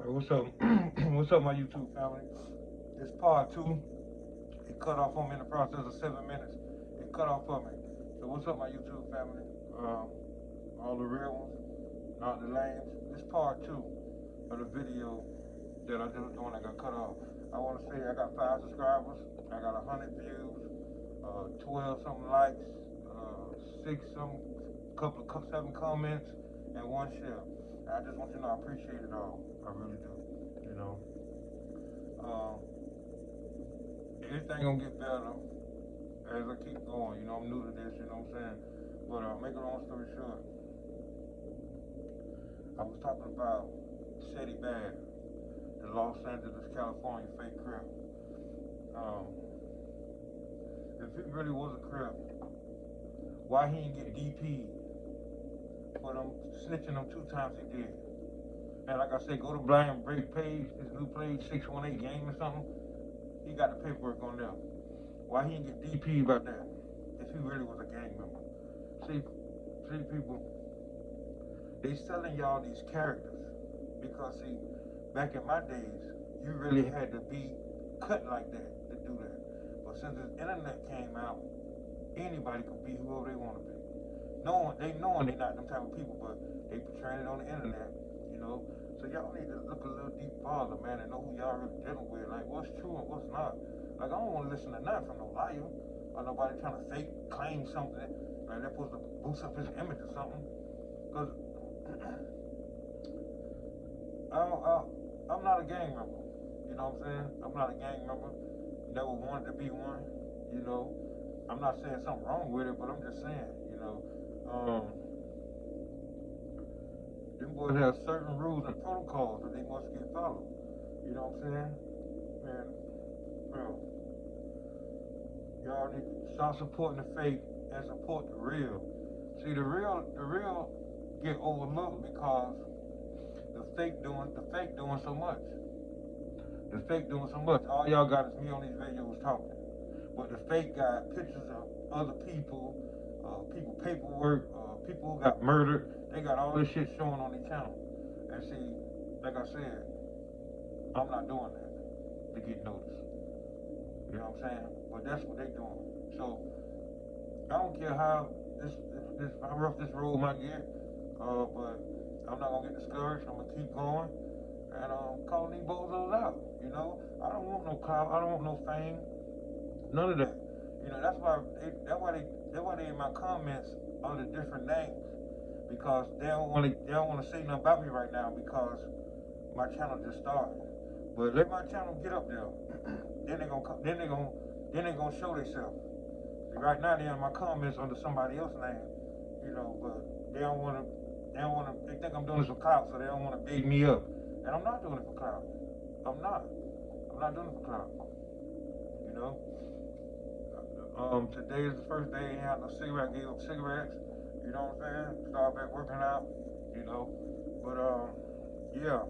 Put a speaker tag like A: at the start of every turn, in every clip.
A: What's up? What's up, my YouTube family? This part two. It cut off on me in the process of 7 minutes. It cut off for me. So what's up, my YouTube family? Um, all the real ones, not the lames. This part two of the video that I just doing. I got cut off. I want to say I got 5 subscribers. I got 100 views, 12 something likes, six some, seven comments, and one share. I just want you to know I appreciate it all. I really do. You know, um, everything gonna get better as I keep going. You know, I'm new to this. You know what I'm saying? But make a long story short, I was talking about ceddybad, the Los Angeles, California fake crip. Um, if it really was a crip, why he didn't get DP'd for them snitching them 2 times he did? And like I said, go to Blind Break page, his new page, 618 game or something. He got the paperwork on there. Why he didn't get DP'd about that? If he really was a gang member. See, people, they selling y'all these characters because see, back in my days, you really had to be cut like that to do that. But since the internet came out, anybody could be whoever they want to be. Knowing they not them type of people, but they portraying it on the internet, you know. So y'all need to look a little deep farther, man, and know who y'all really dealing with, like what's true and what's not. Like I don't want to listen to nothing from no liar or nobody trying to fake claim something like they're supposed to boost up his image or something. Cause I'm not a gang member. You know what I'm saying? I'm not a gang member. Never wanted to be one. You know, I'm not saying something wrong with it, but I'm just saying, you know, um, them boys have certain rules and protocols that they must get followed. You know what I'm saying? And bro, y'all need to start supporting the fake and support the real. See, the real get overlooked because the fake doing so much. The fake doing so much. All y'all got is me on these videos talking. But the fake got pictures of other people, people paperwork, people who got murdered. They got all this shit showing on their channel. And see, like I said, I'm not doing that to get noticed. You know what I'm saying? But that's what they doing. So I don't care how rough this road might get, but I'm not gonna get discouraged. I'm gonna keep going and calling these bozos out. You know, I don't want no clout. I don't want no fame. None of that. You know, that's why they in my comments under different names because they don't want to say nothing about me right now because my channel just started. But let my channel get up there, then they gonna show themselves. Right now they're in my comments under somebody else's name, you know, but they think I'm doing this for clout, so they don't want to big me up. And I'm not doing it for clout. I'm not. I'm not doing it for clout. You know. Today is the first day I ain't had no cigarette. Gave up cigarettes. You know what I'm saying? Started back working out. You know. But yeah.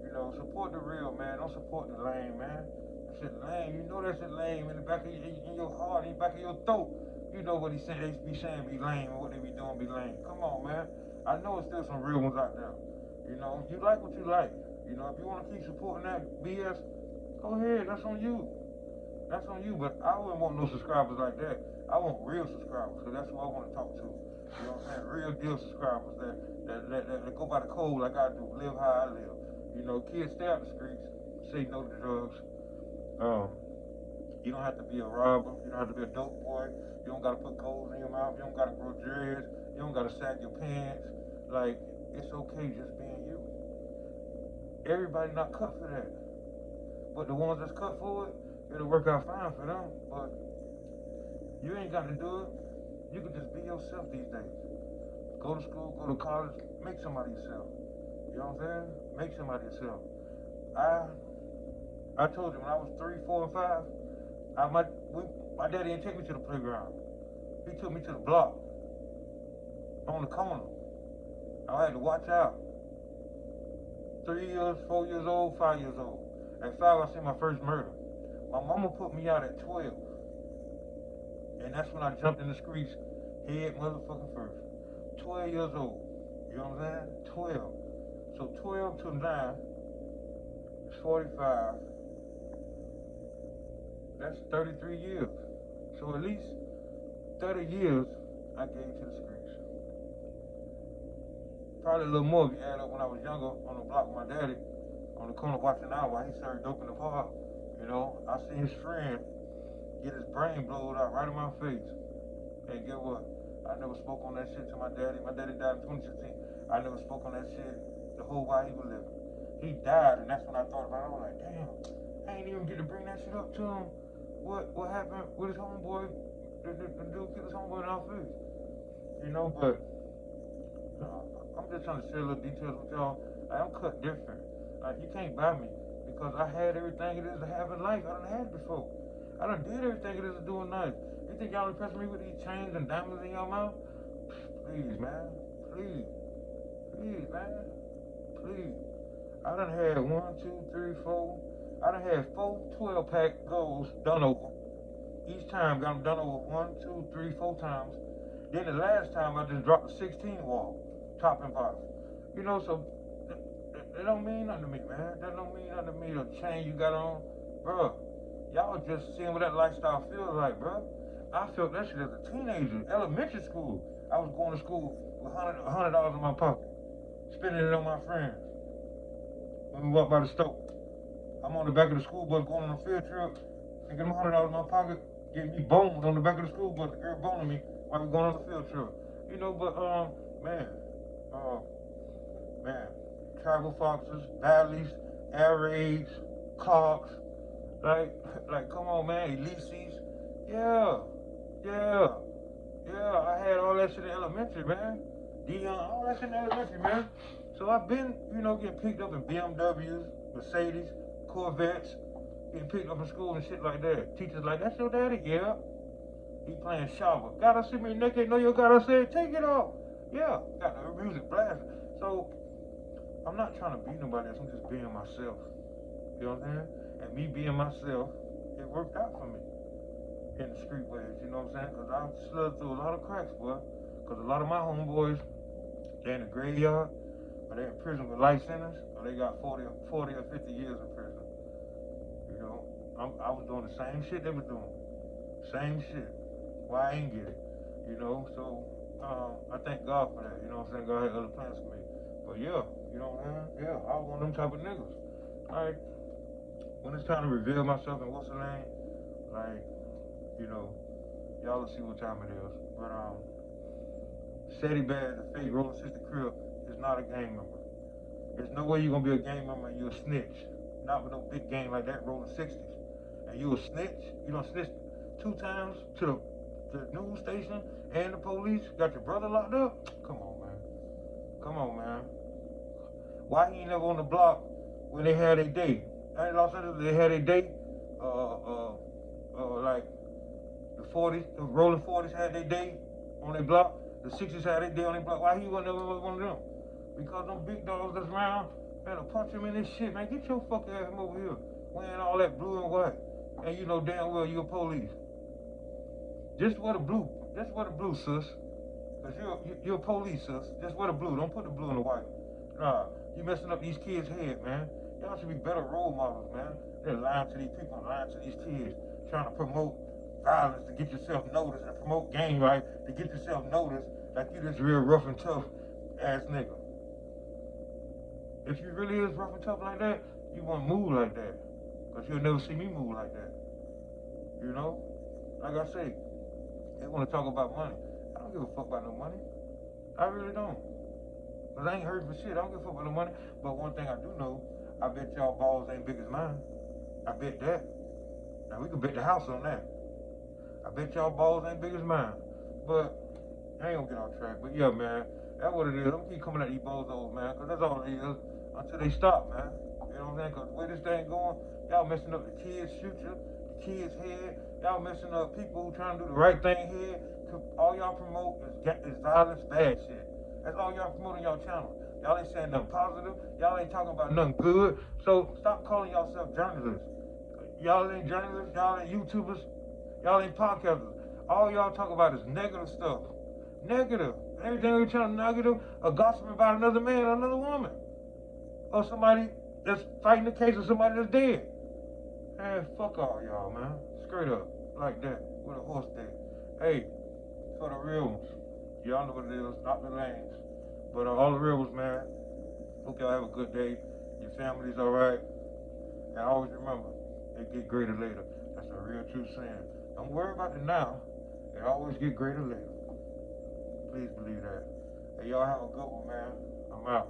A: You know, support the real, man. Don't support the lame, man. That shit lame. You know that shit lame in the back of your heart, in the back of your throat. You know what he said. They be saying be lame and what they be doing be lame. Come on, man. I know it's still some real ones out there. You know, you like what you like. You know, if you want to keep supporting that BS, go ahead. That's on you. That's on you. But I wouldn't want no subscribers like that. I want real subscribers, because that's who I want to talk to. You know what I'm saying? Real deal subscribers that go by the code like I do. Live how I live. You know, kids stay out the streets. Say no to drugs. Um, you don't have to be a robber. You don't have to be a dope boy. You don't got to put gold in your mouth. You don't got to grow dreads. You don't got to sag your pants. Like, it's okay just being you. Everybody not cut for that. But the ones that's cut for it, it'll work out fine for them. But you ain't got to do it. You can just be yourself these days. Go to school, go to college, make somebody yourself. You know what I'm saying? Make somebody yourself. I told you when I was 3, 4, and 5, my daddy didn't take me to the playground. He took me to the block on the corner. I had to watch out. 3 years, 4 years old, 5 years old. At 5, I seen my first murder. My mama put me out at 12. And that's when I jumped in the streets, head motherfucking first. 12 years old. You know what I'm saying? 12. So 12 to 9, It's 45. That's 33 years. So at least 30 years I gave to the streets. Probably a little more if you add up when I was younger on the block with my daddy on the corner watching out while he served dope in the park. You know, I seen his friend get his brain blowed out right in my face. And get what? I never spoke on that shit to my daddy. My daddy died in 2016. I never spoke on that shit the whole while he was living. He died, and that's when I thought about it. I was like, damn, I ain't even get to bring that shit up to him. What happened with his homeboy? The dude killed his homeboy in our face. You know, but I'm just trying to share little details with y'all. I'm cut different. You can't buy me because I had everything it is to have in life. I done had it before. I done did everything it is to do in life. You think y'all impressing me with these chains and diamonds in your mouth? Please, man. Please. Please, man. Please. I done had 1, 2, 3, 4. I done had 4 12-pack goals done over. Each time got them done over 1, 2, 3, 4 times. Then the last time I just dropped a 16 wall, top and bottom. You know, so that don't mean nothing to me, man. That don't mean nothing to me, the chain you got on. Bruh, y'all just seeing what that lifestyle feels like, bruh. I felt that shit as a teenager, elementary school. I was going to school with $100 in my pocket, spending it on my friends. When we walked by the store, I'm on the back of the school bus going on a field trip, and get them $100 in my pocket, getting me boned on the back of the school bus, the girl boning me while we going on the field trip. You know, but man, travel foxes, valleys, air raids, Clarks, like come on, man, Elises, yeah. I had all that shit in elementary, man. Dion, all that shit in elementary, man. So I've been, you know, getting picked up in BMWs, Mercedes, Corvettes, getting picked up in school and shit like that. Teachers like, that's your daddy? Yeah. He playing shower. Gotta see me naked, know you gotta say, take it off. Yeah, got the music blasting. So I'm not trying to be nobody else, I'm just being myself. You know what I'm saying? And me being myself, it worked out for me in the street ways, you know what I'm saying? Because I slid through a lot of cracks, boy. Because a lot of my homeboys, they're in the graveyard, or they're in prison with life sentence, or they got 40 or 50 years in prison. You know, I was doing the same shit they was doing. Same shit. Why I ain't get it? You know, so I thank God for that. You know what I'm saying? God had other plans for me. But yeah, you know what I'm saying? Yeah, I was one of them type of niggas. Like, when it's time to reveal myself and what's the name, like, you know, y'all will see what time it is. But ceddybad, the fake rolling 60 crib, is not a gang member. There's no way you're gonna be a gang member and you're a snitch. Not with no big gang like that rolling 60s. And you a snitch? You done snitched 2 times to the news station and the police? Got your brother locked up? Come on, man. Come on, man. Why he ain't never on the block when they had a day? In Los Angeles, they had a day. Like the 40s, the rolling 40s had their day on their block. The 60s had their day on their block. Why he wasn't never one of them? Because them big dogs that's around, man, to punch him in this shit, man. Get your fucking ass over here, wearing all that blue and white, and you know damn well you're police. Just wear the blue. Just wear the blue, sis. Cause you're police, sis. Just wear the blue. Don't put the blue in the white. Nah, you messing up these kids' head, man. Y'all should be better role models, man. They're lying to these people, lying to these kids, trying to promote violence to get yourself noticed and promote gang life to get yourself noticed like you this real rough and tough ass nigga. If you really is rough and tough like that, you won't move like that. Because you'll never see me move like that. You know? Like I say, they want to talk about money. I don't give a fuck about no money. I really don't. Because I ain't hurting for shit. I don't give a fuck about no money. But one thing I do know, I bet y'all balls ain't big as mine. I bet that. Now we can bet the house on that. I bet y'all balls ain't big as mine. But I ain't gonna get off track. But yeah, man, that's what it is. I'm gonna keep coming at these bozos, man, because that's all it is until they stop, man. You know what I'm saying? Because the way this thing going, y'all messing up the kids' future, the kids' head. Y'all messing up people who trying to do the right thing here. All y'all promote is violence, bad shit. That's all y'all promoting y'all channel. Y'all ain't saying nothing positive. Y'all ain't talking about nothing good. So stop calling yourself journalists. Y'all ain't journalists. Y'all ain't YouTubers. Y'all ain't podcasters. All y'all talk about is negative stuff. Negative. Everything we trying to negative or gossiping about another man or another woman. Or somebody that's fighting the case of somebody that's dead. Man, fuck all y'all, man. Straight up, like that, with a horse dick. Hey, for the real ones, y'all know what it is, not the lanes. But all the real ones, man, hope y'all have a good day. Your family's alright. And always remember, it get greater later. That's a real true saying. Don't worry about the now. It always get greater later. Please believe that. Hey, y'all have a good one, man. I'm out.